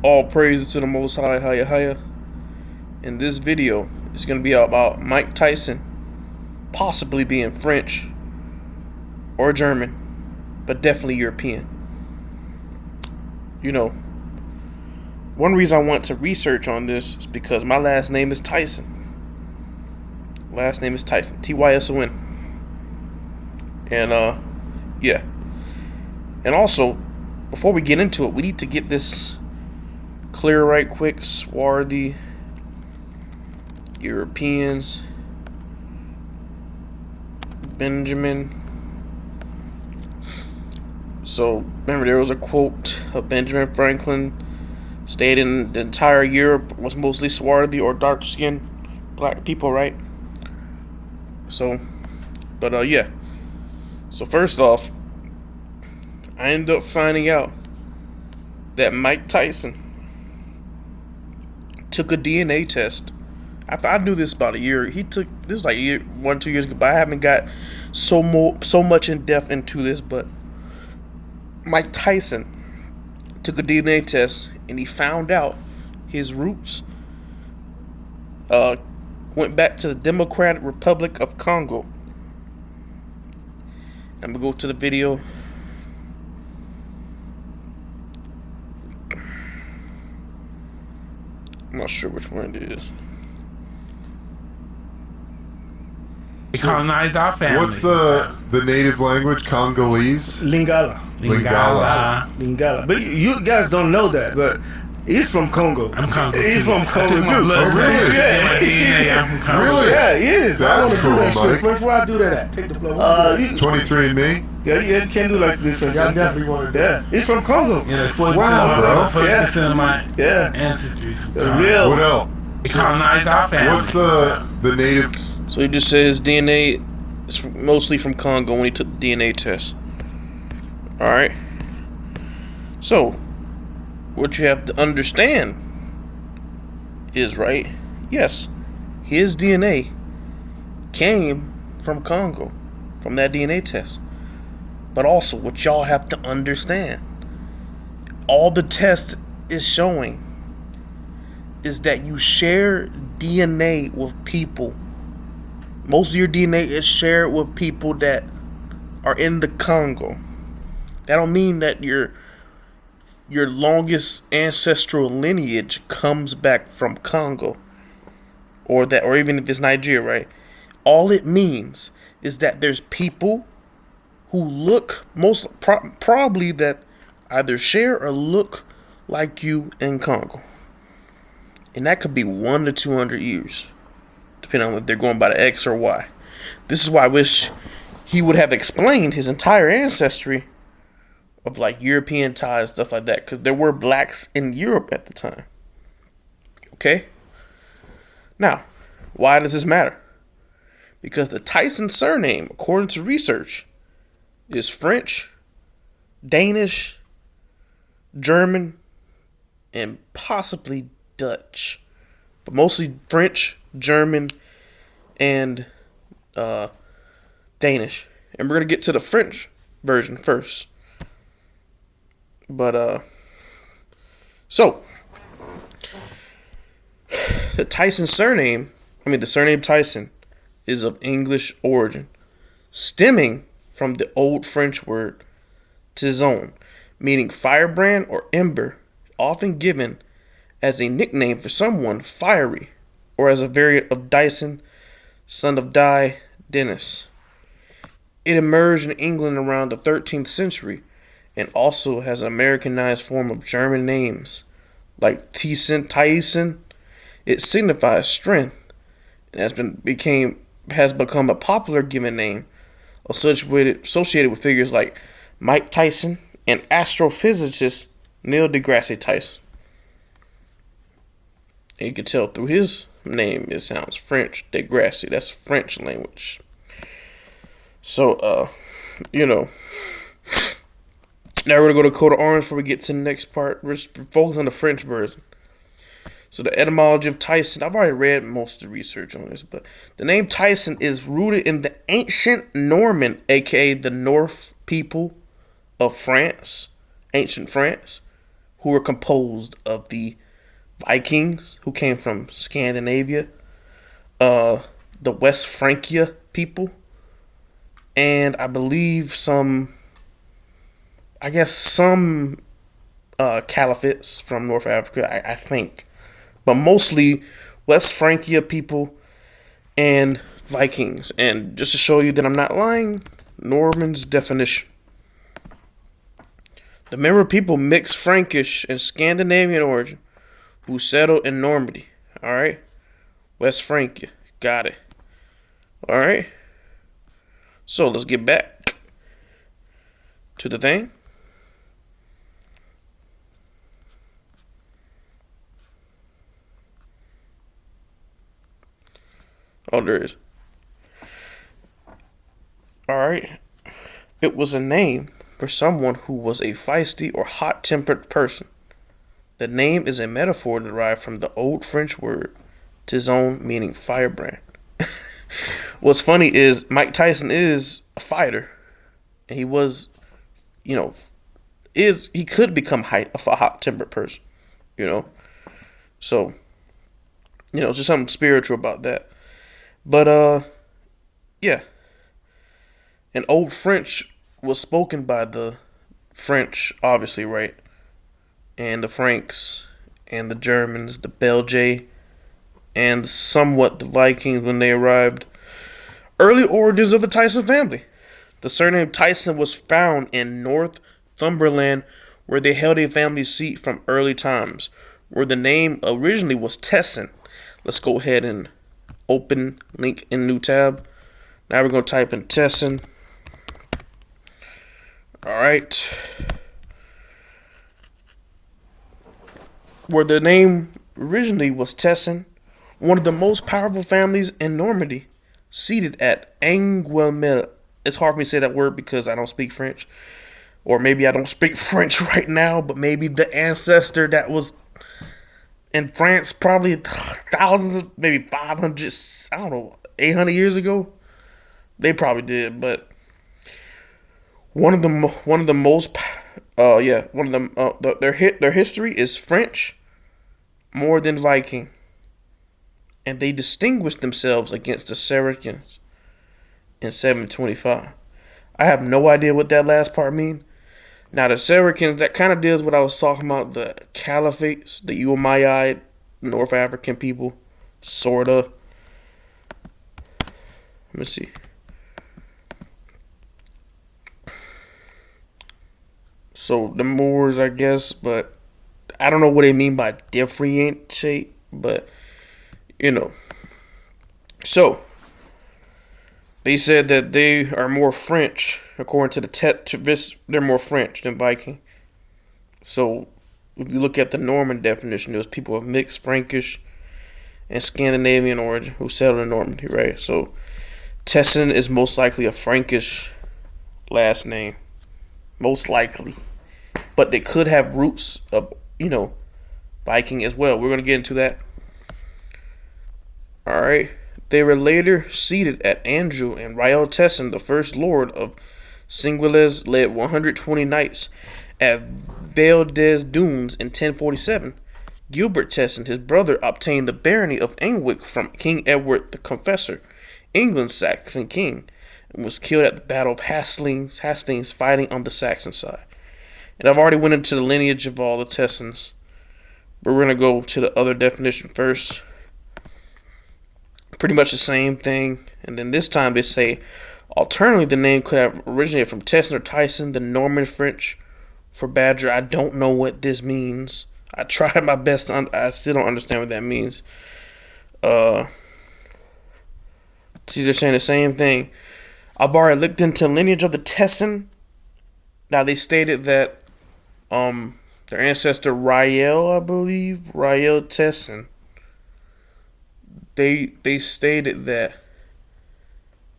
All praises to the Most High, Higher, Higher. In this video, it's going to be about Mike Tyson possibly being French or German, but definitely European. You know, one reason I want to research on this is because my last name is Tyson. Last name is Tyson, Tyson. And, yeah. And also, before we get into it, we need to get this clear right quick. Swarthy Europeans. Benjamin. So, remember there was a quote of Benjamin Franklin stating the entire Europe was mostly swarthy or dark-skinned black people, right? So, but yeah. So first off, I ended up finding out that Mike Tyson took a DNA test. I knew this about a year. He took this like 1-2 years ago, but I haven't got so much in depth into this. But Mike Tyson took a DNA test and he found out his roots went back to the Democratic Republic of Congo. I'm gonna go to the video. I'm not sure which one it is. They colonized our family. What's the native language? Congolese? Lingala. Lingala. But you guys don't know that, but he's from Congo. I'm Congo. He's from Congo too. Oh, really? Yeah, I'm from Congo. Really? Yeah, he is. That's cool, Mike. Where do I do that at? Take the blood. 23andMe? Yeah, you can't do like this. Y'all definitely want to do Yeah, he's from Congo. Yeah, 40% Wow, bro. 40% of my Yeah. ancestry. The real. What else? They colonized our family. What's the native? So he just says DNA is mostly from Congo when he took the DNA test. Alright. So, what you have to understand is, right, yes, his DNA came from Congo, from that DNA test. But also, what y'all have to understand, all the tests is showing is that you share DNA with people. Most of your DNA is shared with people that are in the Congo. That don't mean that your longest ancestral lineage comes back from Congo, or even if it's Nigeria, right? All it means is that there's people who look probably that either share or look like you in Congo, and that could be 100 to 200 years. Depending on if they're going by the X or Y. This is why I wish he would have explained his entire ancestry of like European ties, stuff like that, because there were blacks in Europe at the time. Okay? Now, why does this matter? Because the Tyson surname, according to research, is French, Danish, German, and possibly Dutch. But mostly French, German, and Danish. And we're going to get to the French version first. But, so, the surname Tyson is of English origin, stemming from the old French word tison, meaning firebrand or ember, often given as a nickname for someone fiery, or as a variant of Dyson, son of Dennis. It emerged in England around the 13th century, and also has an Americanized form of German names, like Tyson. It signifies strength, and has become a popular given name associated with figures like Mike Tyson and astrophysicist Neil deGrasse Tyson. And you can tell through his name it sounds French. Degrassi, that's French language. So, now we're going to go to Code of Orange before we get to the next part. We're just focusing on the French version. So the etymology of Tyson, I've already read most of the research on this, but the name Tyson is rooted in the ancient Norman, aka the North people of France, ancient France, who were composed of the Vikings, who came from Scandinavia, the West Francia people, and I believe some caliphates from North Africa, I think. But mostly West Francia people and Vikings. And just to show you that I'm not lying, Norman's definition. The member people mixed Frankish and Scandinavian origin who settled in Normandy. Alright? West Francia. Got it. Alright? So let's get back to the thing. Oh, there is. Alright. It was a name for someone who was a feisty or hot-tempered person. The name is a metaphor derived from the old French word tizon, meaning firebrand. What's funny is Mike Tyson is a fighter. And he was, he could become a hot-tempered person, So, just something spiritual about that. But, yeah. And Old French was spoken by the French, obviously, right? And the Franks, and the Germans, the Belgae, and somewhat the Vikings when they arrived. Early origins of the Tyson family. The surname Tyson was found in Northumberland, where they held a family seat from early times, where the name originally was Tessin. Let's go ahead and open link in new tab. Now we're going to type in Tessin. Alright. Where the name originally was Tessin, one of the most powerful families in Normandy, seated at Angoulême. It's hard for me to say that word because I don't speak French. Or maybe I don't speak French right now, but maybe the ancestor that was in France probably thousands, maybe 500, 800 years ago. They probably did, but their history is French more than Viking, and they distinguished themselves against the Saracens in 725. I have no idea what that last part means. Now the Saracens, that kind of deals what I was talking about, the caliphates, the Umayyad North African people, sorta. Let me see. So the Moors, I guess, but I don't know what they mean by differentiate, but So they said that they are more French, according to the they're more French than Viking. So if you look at the Norman definition, it was people of mixed Frankish and Scandinavian origin who settled in Normandy, right? So Tessin is most likely a Frankish last name, most likely. But they could have roots of, Viking as well. We're going to get into that. Alright. They were later seated at Anjou, and Rael Tessin, the first lord of Singulez, led 120 knights at Vale des Dunes in 1047. Gilbert Tessin, his brother, obtained the barony of Anwick from King Edward the Confessor, England's Saxon king, and was killed at the Battle of Hastings fighting on the Saxon side. And I've already went into the lineage of all the Tessins, but we're going to go to the other definition first. Pretty much the same thing. And then this time they say, alternatively, the name could have originated from Tessin or Tyson, the Norman French for badger. I don't know what this means. I tried my best. I still don't understand what that means. See, they're saying the same thing. I've already looked into lineage of the Tessin. Now, they stated that their ancestor Rael, I believe, Rael Tessin, they stated that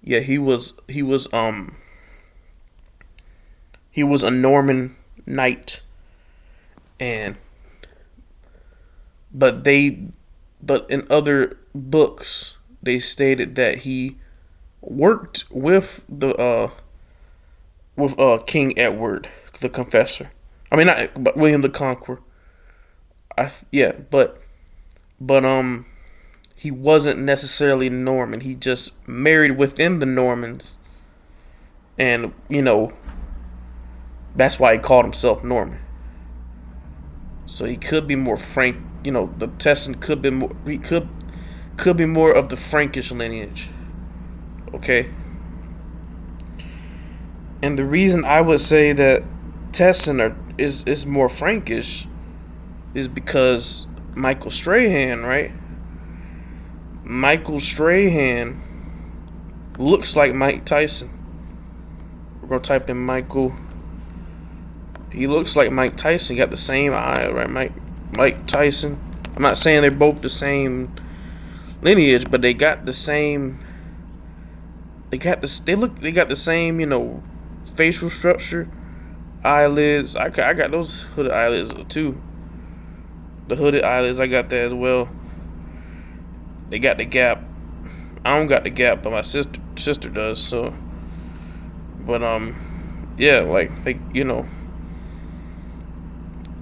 he was a Norman knight, but in other books they stated that he worked with King Edward the Confessor. I mean, not but William the Conqueror. Yeah, but he wasn't necessarily Norman. He just married within the Normans, and that's why he called himself Norman. So he could be more Frank. The Tessin could be more. He could be more of the Frankish lineage. Okay. And the reason I would say that Tessin is more Frankish is because Michael Strahan, right? Michael Strahan looks like Mike Tyson. We're gonna type in Michael. He looks like Mike Tyson. He got the same eye, right? Mike Tyson. I'm not saying they're both the same lineage, but they got the same. They got the same, facial structure, eyelids. I got those hooded eyelids too. The hooded eyelids, I got that as well. They got the gap. I don't got the gap, but my sister does. So, but yeah,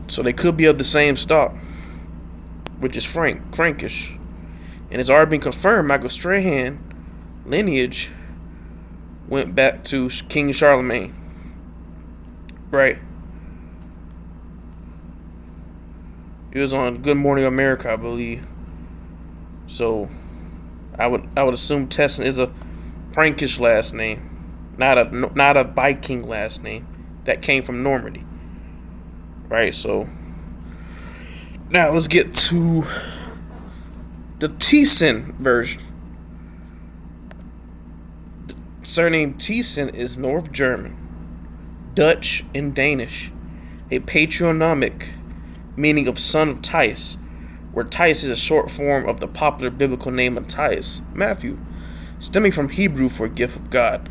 so they could be of the same stock, which is Frankish, and it's already been confirmed. Michael Strahan lineage went back to King Charlemagne, right? He was on Good Morning America, I believe. So I would assume Tessin is a Frankish last name, not a Viking last name that came from Normandy, right? So now let's get to the Tyson version. The surname Tyson is North German, Dutch, and Danish, a patronymic meaning of son of Tice, where Tice is a short form of the popular biblical name Matthias, Matthew, stemming from Hebrew for gift of God.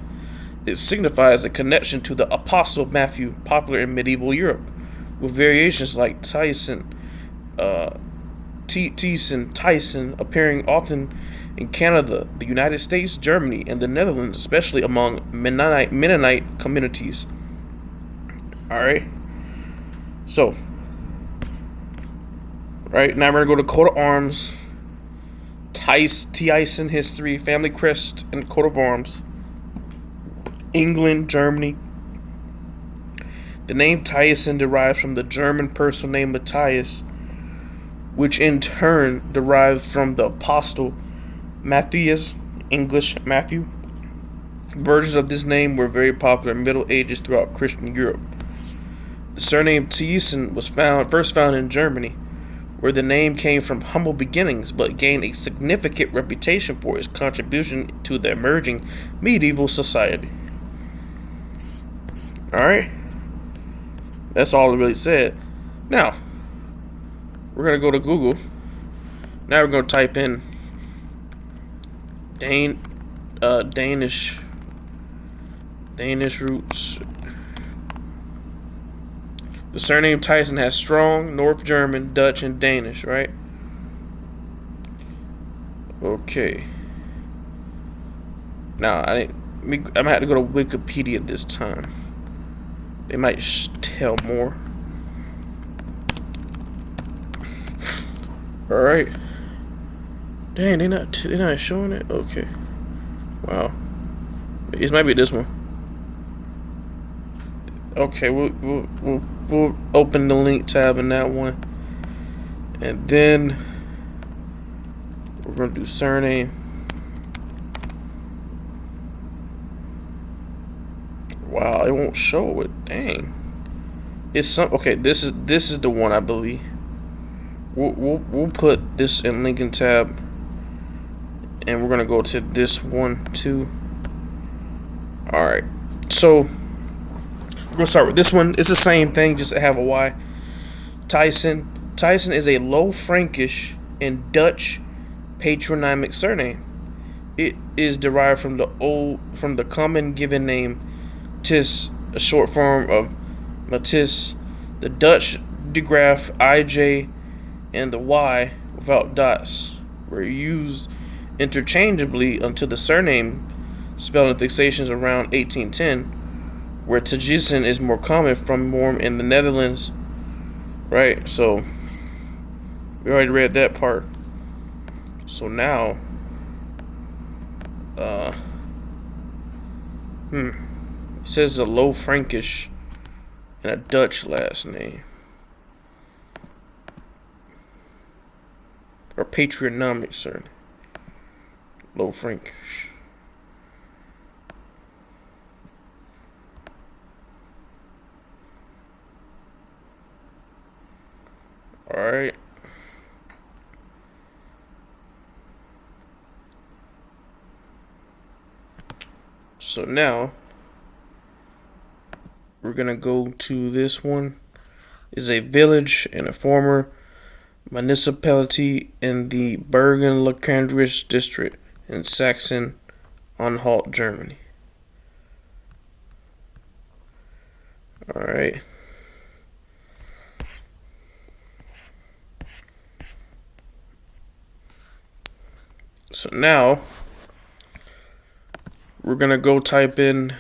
It signifies a connection to the Apostle Matthew, popular in medieval Europe, with variations like Tyson, Tyson appearing often in Canada, the United States, Germany, and the Netherlands, especially among Mennonite communities. Alright, so right now we're gonna go to coat of arms, Tyson history, family crest, and coat of arms. England, Germany. The name Tyson derives from the German personal name Matthias, which in turn derived from the apostle Matthias, English Matthew. Versions of this name were very popular in Middle Ages throughout Christian Europe. The surname Tyson was first found in Germany, where the name came from humble beginnings but gained a significant reputation for its contribution to the emerging medieval society. Alright? That's all it really said. Now, we're going to go to Google. Now we're going to type in Danish roots. The surname Tyson has strong North German, Dutch, and Danish, right? Okay. Now, I'm going to have to go to Wikipedia this time. They might tell more. Alright. Dang, they're not showing it? Okay. Wow. It might be this one. Okay, we'll open the link tab in that one, and then we're gonna do surname. Wow, it won't show it. Dang. It's some. Okay, this is the one I believe. We'll put this in Lincoln tab, and we're gonna go to this one too. All right, so. We're gonna start with this one. It's the same thing, just to have a Y. Tyson is a Low Frankish and Dutch patronymic surname. It is derived from the common given name Tis, a short form of Matis. The Dutch digraph IJ and the Y without dots were used interchangeably until the surname spelling fixations around 1810. Where Tajison is more common, from more in the Netherlands, right? So We already read that part. So now, it says a Low Frankish and a Dutch last name. Or patronymic, sorry. Low Frankish. Alright. So now we're gonna go to this one. Is a village and a former municipality in the Bergen-Landkreis district in Saxon-Anhalt, Germany. Alright. So now we're gonna go type in,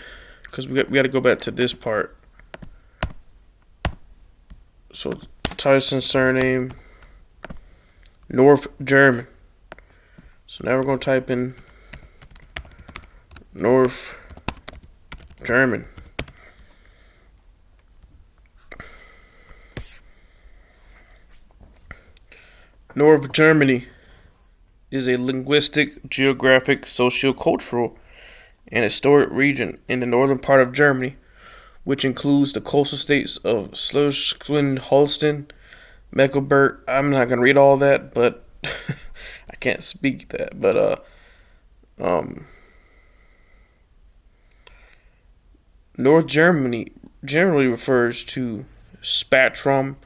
because we got to go back to this part. So Tyson surname, North German. So now we're gonna type in North German. North Germany is a linguistic, geographic, sociocultural, and historic region in the northern part of Germany, which includes the coastal states of Schleswig-Holstein, Mecklenburg. I'm not gonna read all that, but I can't speak that. But North Germany generally refers to Spectrum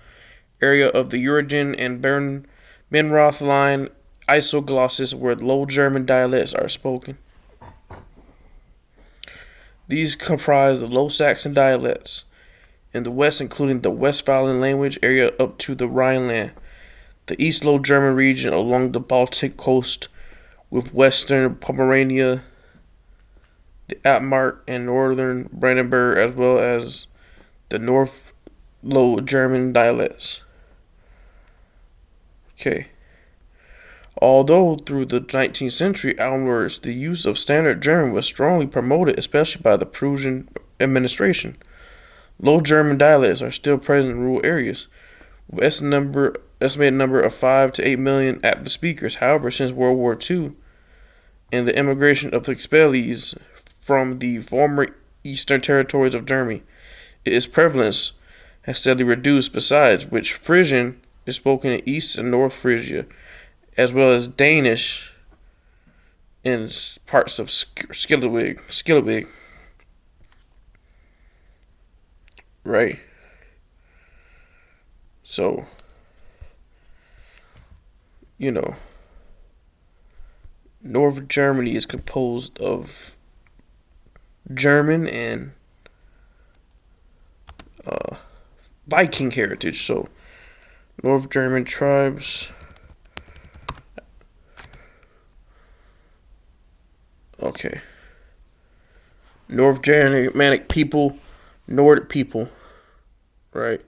area of the Urigen and Benroth line isoglosses where Low German dialects are spoken. These comprise the Low Saxon dialects in the west, including the Westphalian language area up to the Rhineland, the East Low German region along the Baltic coast with western Pomerania, the Altmark and northern Brandenburg, as well as the North Low German dialects. Okay. Although through the 19th century onwards, the use of Standard German was strongly promoted, especially by the Prussian administration, Low German dialects are still present in rural areas, with estimated number of 5 to 8 million active speakers. However, since World War II and the immigration of expellees from the former eastern territories of Germany, its prevalence has steadily reduced, besides which Frisian is spoken in East and North Frisia, as well as Danish in parts of Skillewig. Right. So, North Germany is composed of German and Viking heritage. So, North German tribes. Okay. North Germanic people, Nordic people, right?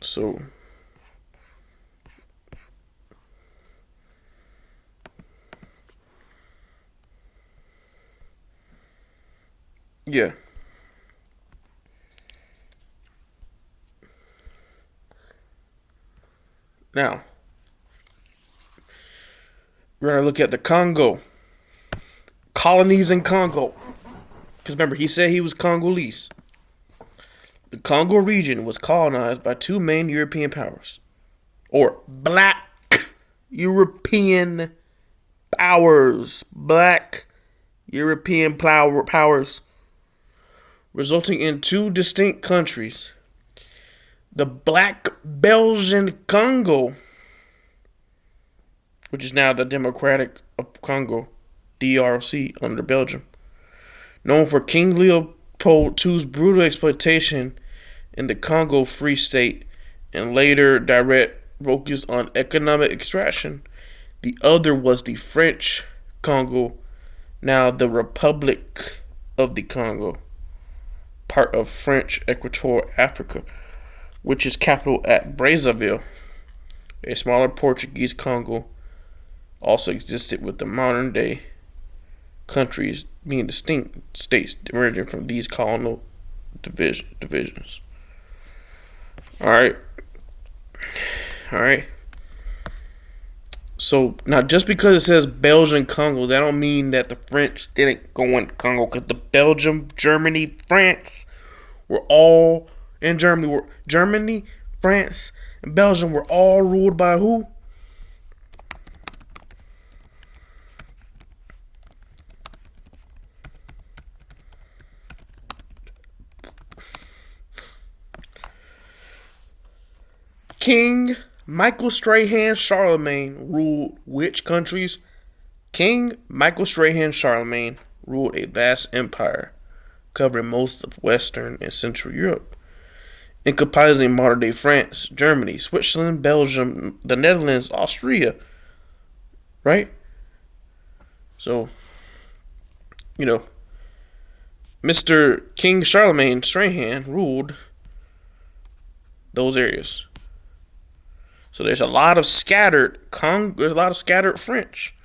So, yeah. Now, we're going to look at the Congo. Colonies in Congo. Because remember, he said he was Congolese. The Congo region was colonized by two main European powers. Or black European powers. Black European powers. Resulting in two distinct countries. The Black Belgian Congo, which is now the Democratic of Congo, DRC, under Belgium. Known for King Leopold II's brutal exploitation in the Congo Free State and later direct focus on economic extraction. The other was the French Congo, now the Republic of the Congo, part of French Equatorial Africa. which is capital at Brazzaville. A smaller Portuguese Congo also existed, with the modern day countries being distinct states emerging from these colonial divisions. Alright. So now, just because it says Belgium, Congo, that don't mean that the French didn't go into Congo, because the Belgium, Germany, France were all in Germany. Germany, France, and Belgium were all ruled by who? King Michael Strahan Charlemagne ruled which countries? King Michael Strahan Charlemagne ruled a vast empire covering most of Western and Central Europe, encompassing modern-day France, Germany, Switzerland, Belgium, the Netherlands, Austria. Right? So, Mr. King Charlemagne Strahan ruled those areas. So there's a lot of scattered French,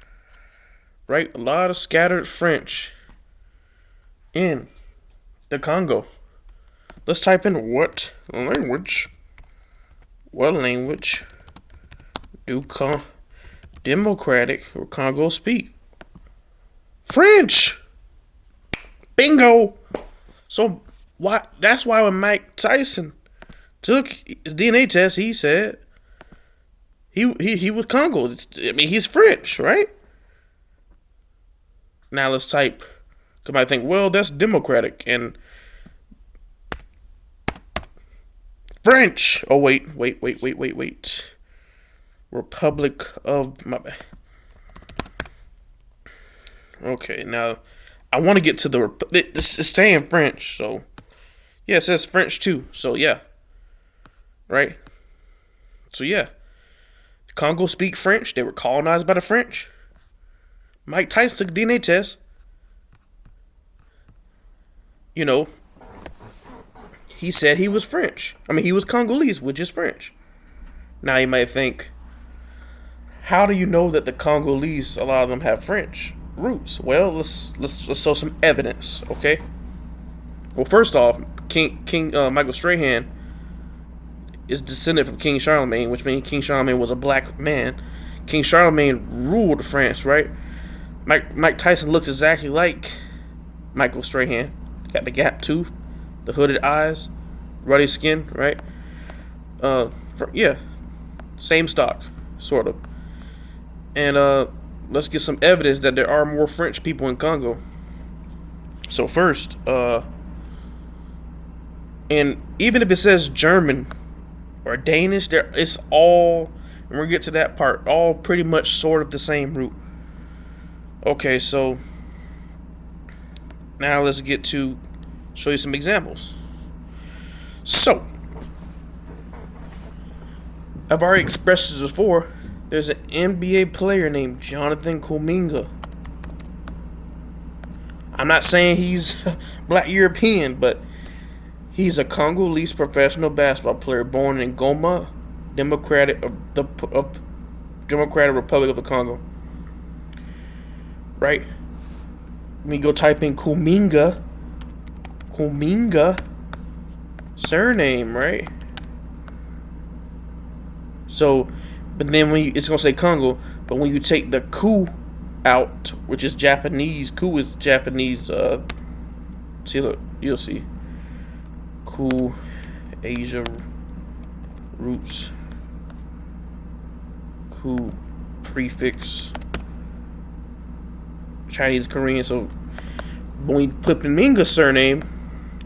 right? A lot of scattered French in the Congo. Let's type in what language do Democratic Congo speak? French. Bingo. So that's why when Mike Tyson took his DNA test, he said he was Congo. I mean, he's French, right? Now let's type. Somebody think, well, that's Democratic and French. Oh, wait. Republic of my. Okay, now I want to get to the. It's saying French, so yeah, it says French too. So yeah, right. So yeah. Congo speak French. They were colonized by the French. Mike Tyson took a DNA test. He said he was French. I mean, he was Congolese, which is French. Now you might think, how do you know that the Congolese, a lot of them have French roots? Well, let's show some evidence, okay? Well, first off, King Michael Strahan is descended from King Charlemagne, which means King Charlemagne was a black man. King Charlemagne ruled France, right? Mike Tyson looks exactly like Michael Strahan. Got the gap tooth, the hooded eyes, ruddy skin, right? Same stock, sort of. And let's get some evidence that there are more French people in Congo. So first, and even if it says German or Danish, it's all, and we'll get to that part, all pretty much sort of the same root. Okay, so now let's get to show you some examples. So, I've already expressed this before. There's an NBA player named Jonathan Kuminga. I'm not saying he's black European, but he's a Congolese professional basketball player born in Goma, Democratic Republic of the Congo. Right? Let me go type in Kuminga surname, right? So, but then it's gonna say Congo, but when you take the ku out, which is Japanese, ku is Japanese. See, look, you'll see. Ku, Asia roots. Ku prefix. Chinese, Korean. So when we put Minga's surname,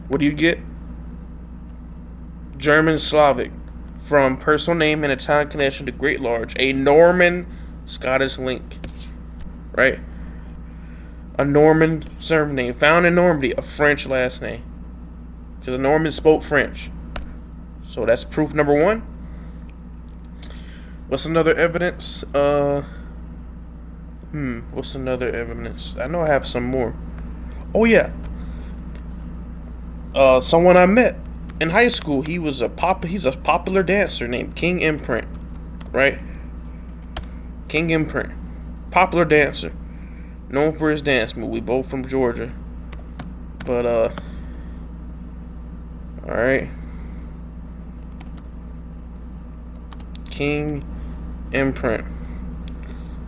what do you get? German, Slavic, from personal name and Italian connection to great large, a Norman Scottish link, right? A Norman surname found in Normandy, a French last name, because the Normans spoke French. So that's proof number one. What's another evidence? What's another evidence? I know I have some more. Oh yeah. Someone I met in high school, he's a popular dancer named King Imprint, right? King Imprint, popular dancer, known for his dance move. We both from Georgia, but all right, King Imprint,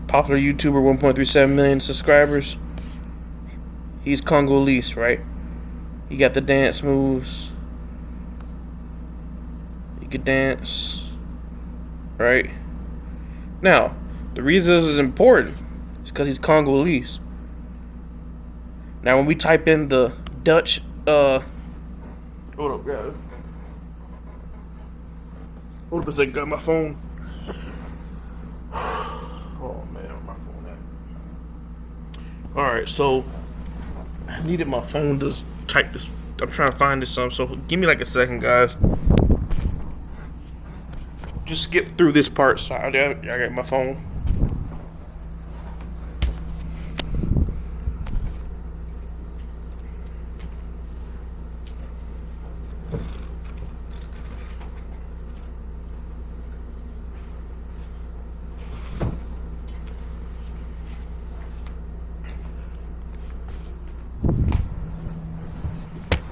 popular YouTuber, 1.37 million subscribers. He's Congolese, right? He got the dance moves. He could dance, right? Now, the reason this is important is because he's Congolese. Now, when we type in the Dutch, hold up, guys. Hold up a second, got my phone. Oh man, where my phone at? All right, so I needed my phone to type this. I'm trying to find this something, so give me like a second, guys. Just skip through this part. So I got my phone.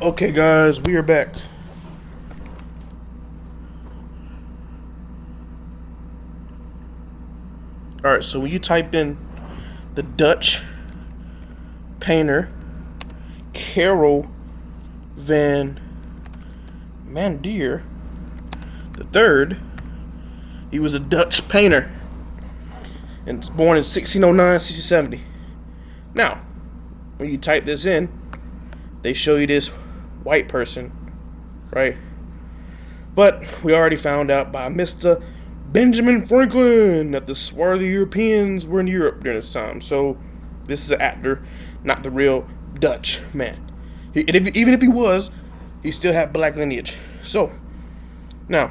Okay, guys, we are back. Alright, so when you type in the Dutch painter Karel van Mandier the third, he was a Dutch painter and was born in 1609, 1670. Now, when you type this in, they show you this white person, right? But we already found out by Mr. Benjamin Franklin that the swarthy Europeans were in Europe during this time. So this is an actor, not the real Dutch man. Even if he was, he still had black lineage. So now,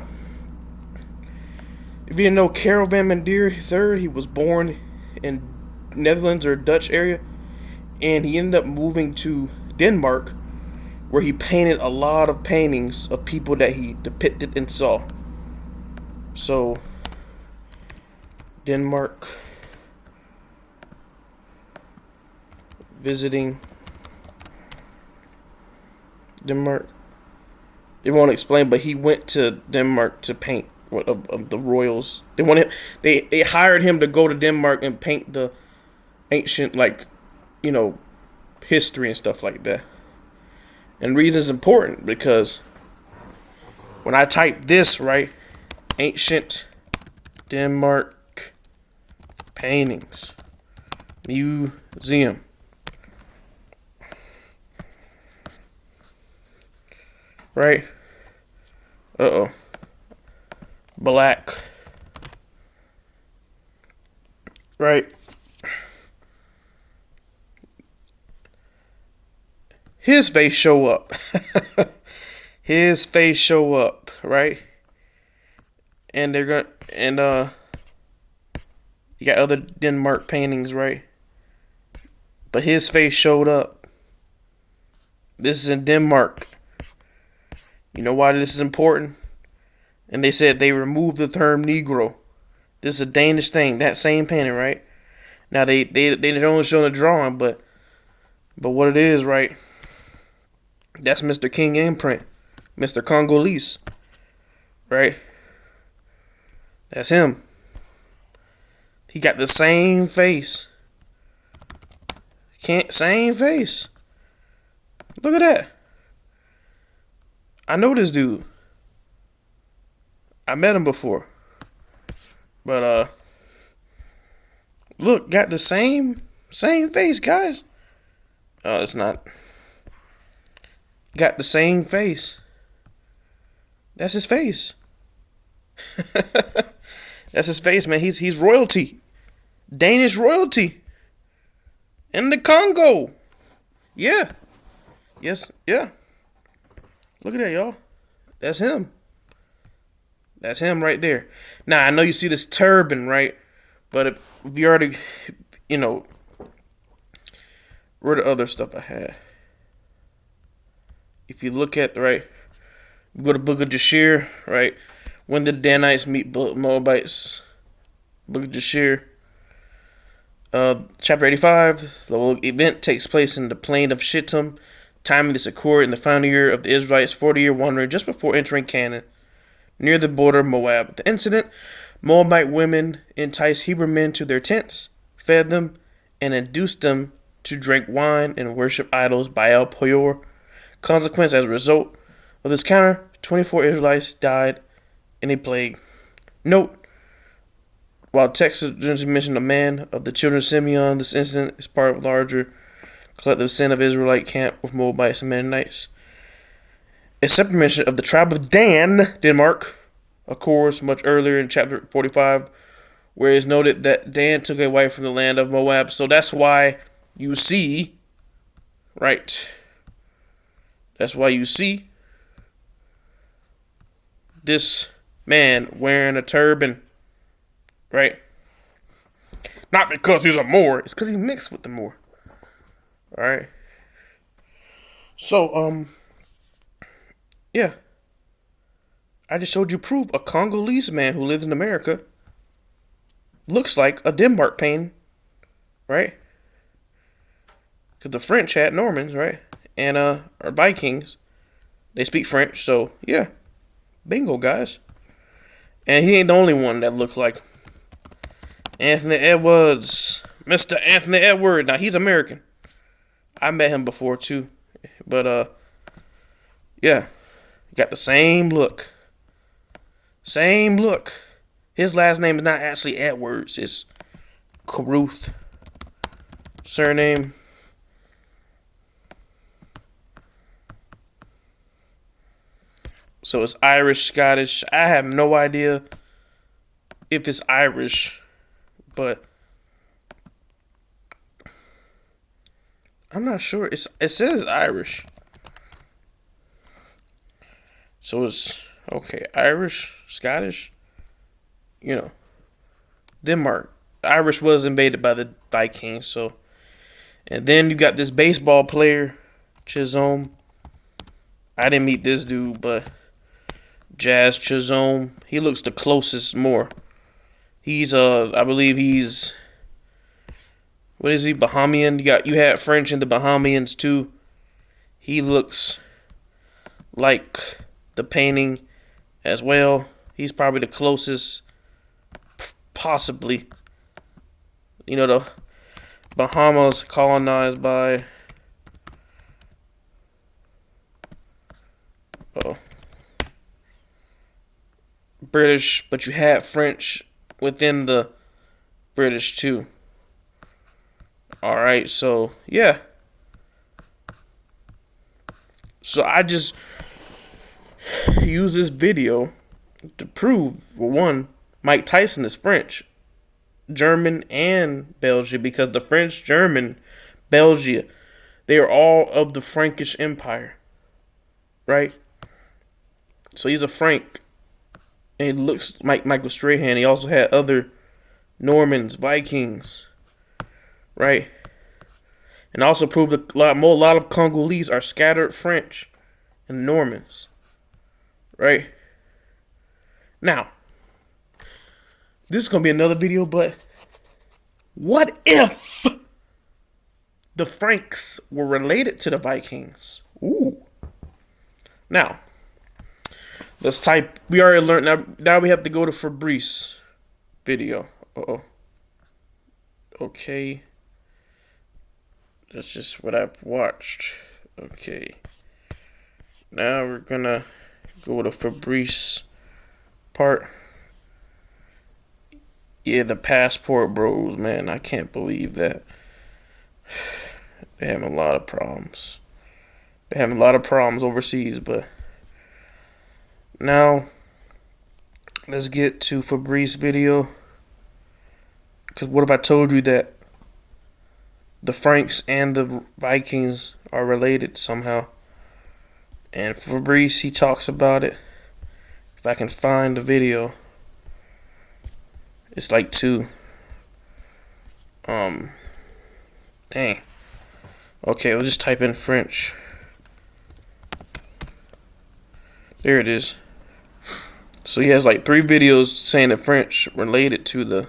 if you didn't know, Karel van Mandier III, he was born in Netherlands or Dutch area, and he ended up moving to Denmark, where he painted a lot of paintings of people that he depicted and saw. So, Denmark, visiting Denmark. It won't explain, but he went to Denmark to paint of the royals. They hired him to go to Denmark and paint the ancient, like, history and stuff like that. And the reason it's important because when I type this, right, ancient Denmark paintings museum, right? Black, right? His face show up. His face show up, right? And they're gonna you got other Denmark paintings, right? But his face showed up. This is in Denmark. You know why this is important? And they said they removed the term Negro. This is a Danish thing. That same painting, right? Now they only show the drawing, but what it is, right? That's Mr. King Imprint, Mr. Congolese, right? That's him. He got the same face. Same face. Look at that. I know this dude. I met him before. But look, got the same face, guys. It's not. Got the same face. That's his face. That's his face, man. He's royalty. Danish royalty. In the Congo. Yeah. Yes, yeah. Look at that, y'all. That's him. That's him right there. Now, I know you see this turban, right? But if you already, where the other stuff I had? If you look at, right, We go to Book of Jashir, right? When the Danites meet Moabites. Book of Jashir. Chapter 85. The event takes place in the plain of Shittim. Timing this occurred in the final year of the Israelites' 40-year wandering just before entering Canaan, near the border of Moab. The incident: Moabite women enticed Hebrew men to their tents, fed them, and induced them to drink wine and worship idols Baal Peor. Consequence: as a result of this encounter, 24 Israelites died in a plague. Note: while text mention a man of the children of Simeon, this incident is part of a larger collective sin of Israelite camp with Moabites and Mennonites. A separate mention of the tribe of Dan, Denmark, occurs much earlier in chapter 45, where it is noted that Dan took a wife from the land of Moab. So that's why you see, right? That's why you see this man wearing a turban, right? Not because he's a Moor, it's because he mixed with the Moor. Alright. So, yeah. I just showed you proof. A Congolese man who lives in America looks like a Denmark painting, right? Because the French had Normans, right? And, are Vikings. They speak French, so, yeah. Bingo, guys. And he ain't the only one that looked like Anthony Edwards. Mr. Anthony Edwards. Now, he's American. I met him before too, but yeah, got the same look. Same look. His last name is not actually Edwards; it's Caruth. Surname. So it's Irish, Scottish. I have no idea if it's Irish, but I'm not sure. It says Irish. So it's okay. Irish, Scottish, Denmark. Irish was invaded by the Vikings, so. And then you got this baseball player, Chisholm. I didn't meet this dude, but Jazz Chisholm. He looks the closest more. He's I believe he's, what is he? Bahamian. You had French in the Bahamians too. He looks like the painting as well. He's probably the closest, possibly. The Bahamas colonized by British, but you had French within the British too. Alright, so, yeah. So I just use this video to prove, for one, Mike Tyson is French, German, and Belgian, because the French, German, Belgium, they are all of the Frankish Empire, right? So he's a Frank, and he looks like Michael Strahan. He also had other Normans, Vikings, right? And also proved a lot of Congolese are scattered French and Normans, right? Now, this is going to be another video, but what if the Franks were related to the Vikings? Ooh. Now, let's type. We already learned. Now we have to go to Fabrice video. Okay. That's just what I've watched. Okay. Now we're gonna go to Fabrice part. Yeah, the passport bros, man. I can't believe that. They're having a lot of problems. They're having a lot of problems overseas, but now let's get to Fabrice video. Because what if I told you that the Franks and the Vikings are related somehow? And Fabrice, he talks about it. If I can find the video. It's like 2. Dang. Okay, we'll just type in French. There it is. So he has like 3 videos saying the French related to the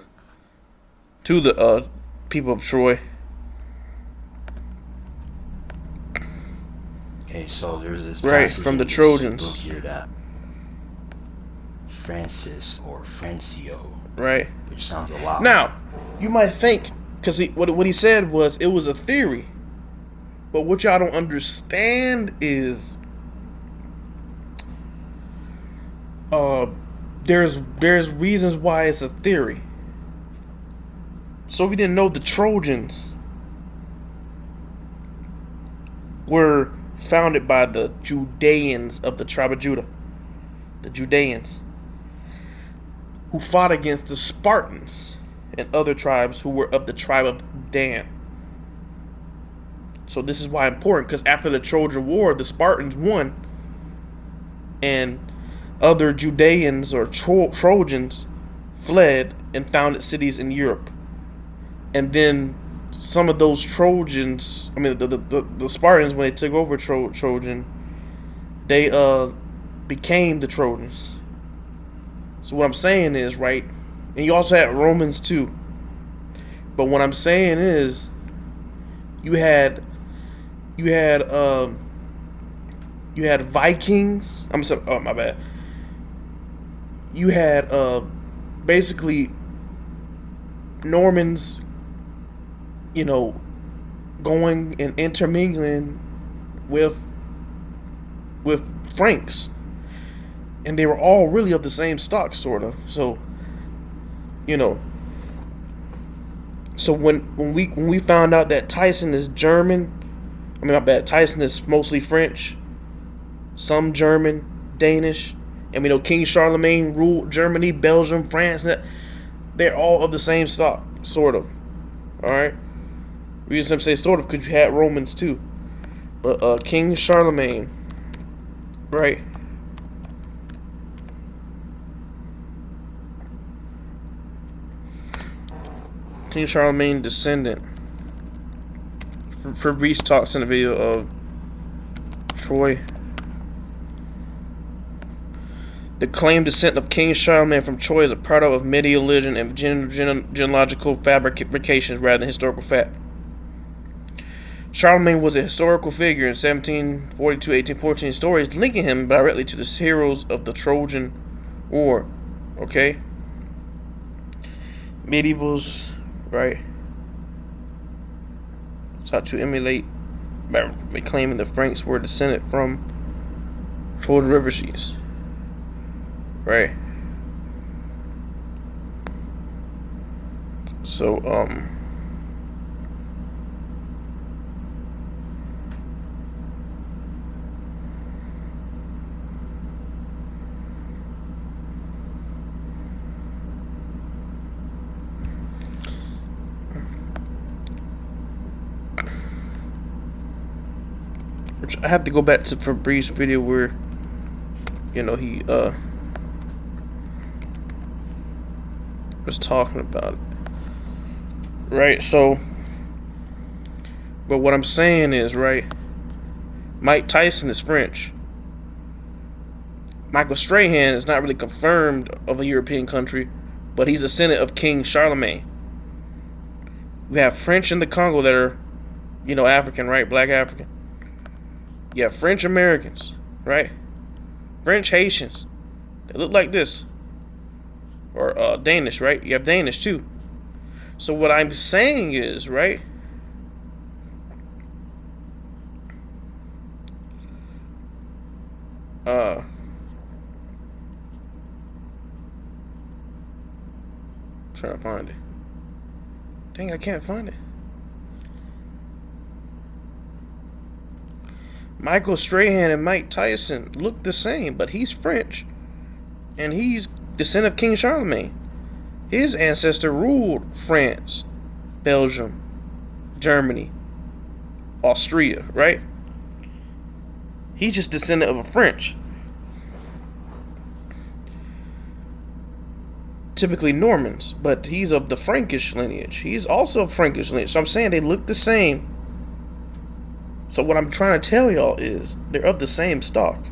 people of Troy. Okay, so there's this Right, passage from in the this Trojans. book here that Francis or Francio, Right. which sounds a lot. Now, you might think, because what he said was it was a theory. But what y'all don't understand is there's reasons why it's a theory. So if you didn't know, the Trojans were founded by the Judeans of the tribe of Judah. The Judeans, who fought against the Spartans and other tribes who were of the tribe of Dan. So this is why important, because after the Trojan War, the Spartans won, and other Judeans or Trojans fled and founded cities in Europe. And then some of those Trojans, I mean the Spartans, when they took over Trojan, they became the Trojans. So what I'm saying is, right, and you also had Romans too. But what I'm saying is, you had Vikings. I'm sorry. Oh, my bad. You had basically Normans, going and intermingling with Franks, and they were all really of the same stock, sort of. So, so when we found out that Tyson is German, I mean, not bad. Tyson is mostly French, some German, Danish, and we know King Charlemagne ruled Germany, Belgium, France. They're all of the same stock, sort of. All right. Reason I'm saying sort of because you had Romans too, but King Charlemagne, right? King Charlemagne descendant. Fabrice talks in the video of Troy. The claimed descent of King Charlemagne from Troy is a product of medieval legend and genealogical fabrications rather than historical fact. Charlemagne was a historical figure in 1742-1814 stories linking him directly to the heroes of the Trojan War. Okay? Medievals, right? Sought to emulate by claiming the Franks were descended from Trojan refugees. Right. So, which I have to go back to Fabrice's video where, he, was talking about it. Right, so, but what I'm saying is, right, Mike Tyson is French. Michael Strahan is not really confirmed of a European country, but he's a descendant of King Charlemagne. We have French in the Congo that are, African, right? Black African. You have French Americans, right? French Haitians. They look like this. Or Danish, right? You have Danish too. So what I'm saying is, right? Trying to find it. Dang, I can't find it. Michael Strahan and Mike Tyson look the same, but he's French, and he's descendant of King Charlemagne. His ancestor ruled France, Belgium, Germany, Austria, right? He's just descendant of a French. Typically Normans, but he's of the Frankish lineage. He's also of Frankish lineage. So I'm saying they look the same. So what I'm trying to tell y'all is they're of the same stock.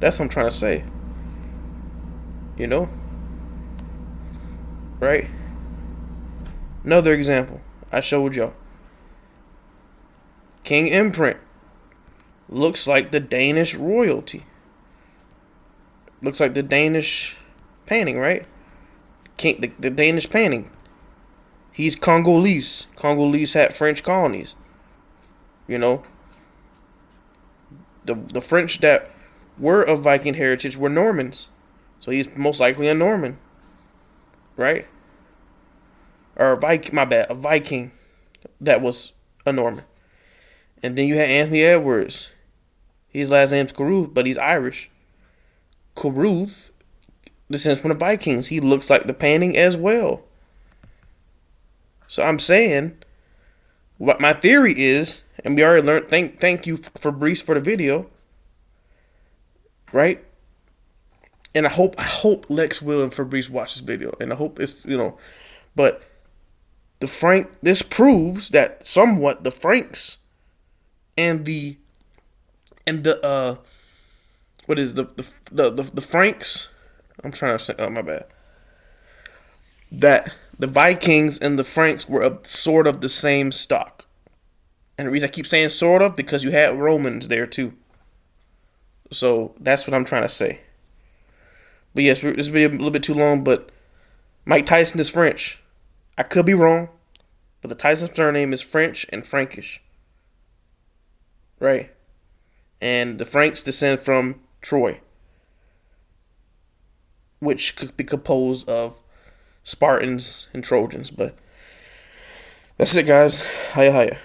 That's what I'm trying to say. You know? Right? Another example I showed y'all. King Imprint looks like the Danish royalty. Looks like the Danish painting, right? King, the Danish painting. He's Congolese. Congolese had French colonies. You know? The French that were of Viking heritage were Normans. So he's most likely a Norman. Right? Or a Viking that was a Norman. And then you had Anthony Edwards. His last name's Caruth, but he's Irish. Caruth descends from the Vikings. He looks like the painting as well. So I'm saying, what my theory is, and we already learned, thank you Fabrice for the video. Right? And I hope Lex Will and Fabrice watch this video. And I hope it's, but this proves that somewhat the Franks and the what is the Franks? I'm trying to say, oh my bad. That the Vikings and the Franks were of sort of the same stock. And the reason I keep saying sort of, because you had Romans there too. So that's what I'm trying to say. But yes, this video a little bit too long, but Mike Tyson is French. I could be wrong, but the Tyson surname is French and Frankish. Right? And the Franks descend from Troy, which could be composed of Spartans and Trojans. But that's it, guys. Hiya, hiya.